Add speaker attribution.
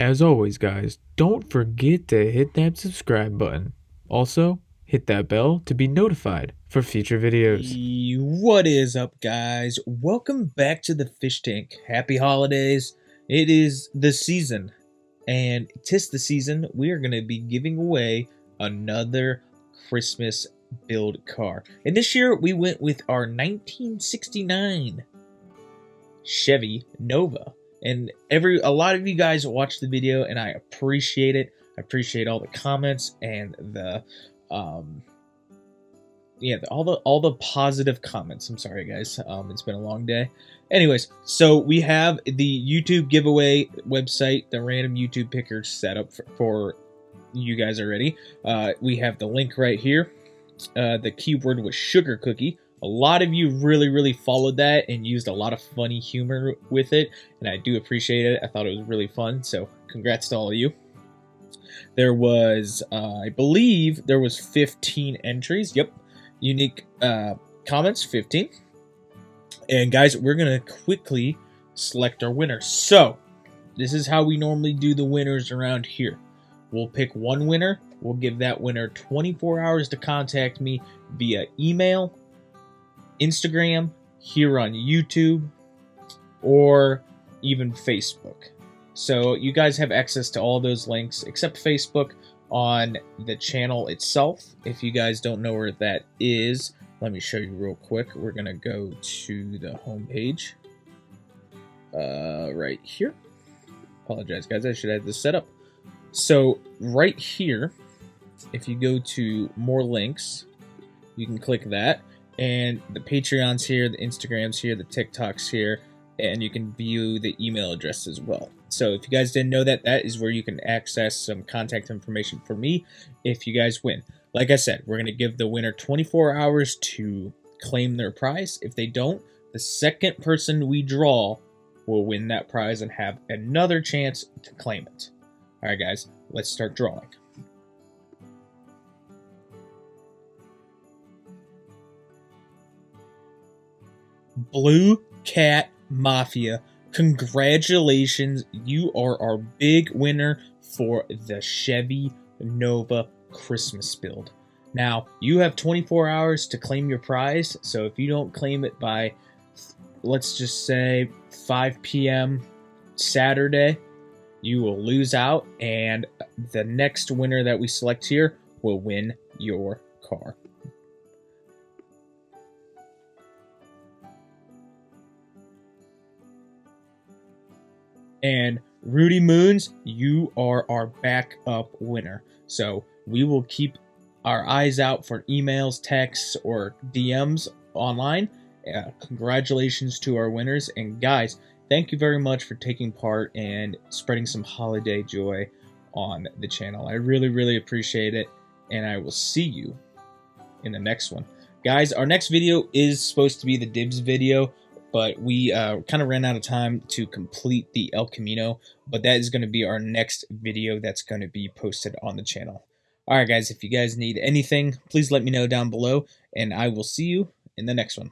Speaker 1: As always, guys, don't forget to hit that subscribe button. Also, hit that bell to be notified for future videos.
Speaker 2: What is up, guys? Welcome back to the fish tank. Happy holidays. It is the season, and 'tis the season we are going to be giving away another Christmas build car. And this year we went with our 1969 Chevy Nova. And a lot of you guys watched the video, and I appreciate it. I appreciate all the comments and the all the positive comments. I'm sorry, guys. It's been a long day. Anyways, so we have the YouTube giveaway website, the random YouTube picker set up for you guys already. We have the link right here. The keyword was sugar cookie. A lot of you really followed that and used a lot of funny humor with it, and I do appreciate it. I thought it was really fun, so congrats to all of you. There was, I believe, there was 15 entries. Yep. Unique comments, 15. And guys, we're going to quickly select our winner. So, this is how we normally do the winners around here. We'll pick one winner. We'll give that winner 24 hours to contact me via email, Instagram, here on YouTube, or even Facebook. So you guys have access to all those links except Facebook on the channel itself. If you guys don't know where that is, let me show you real quick. We're gonna go to the home page right here. Apologize, guys, I should have this set up. So right here, if you go to more links, you can click that, and the Patreon's here, the Instagram's here, the TikTok's here, and you can view the email address as well. So if you guys didn't know that, that is where you can access some contact information for me if you guys win. Like I said, we're going to give the winner 24 hours to claim their prize. If they don't, the second person we draw will win that prize and have another chance to claim it. All right, guys, let's start drawing. Blue Cat Mafia, congratulations, you are our big winner for the Chevy Nova Christmas build. Now, you have 24 hours to claim your prize, so if you don't claim it by, let's just say, 5 p.m. Saturday, you will lose out, and the next winner that we select here will win your car. And Rudy Moons, you are our backup winner. So we will keep our eyes out for emails, texts, or DMs online. Congratulations to our winners. And guys, thank you very much for taking part and spreading some holiday joy on the channel. I really appreciate it. And I will see you in the next one. Guys, our next video is supposed to be the dibs video, but we kind of ran out of time to complete the El Camino, but that is going to be our next video that's going to be posted on the channel. Alright guys, if you guys need anything, please let me know down below, and I will see you in the next one.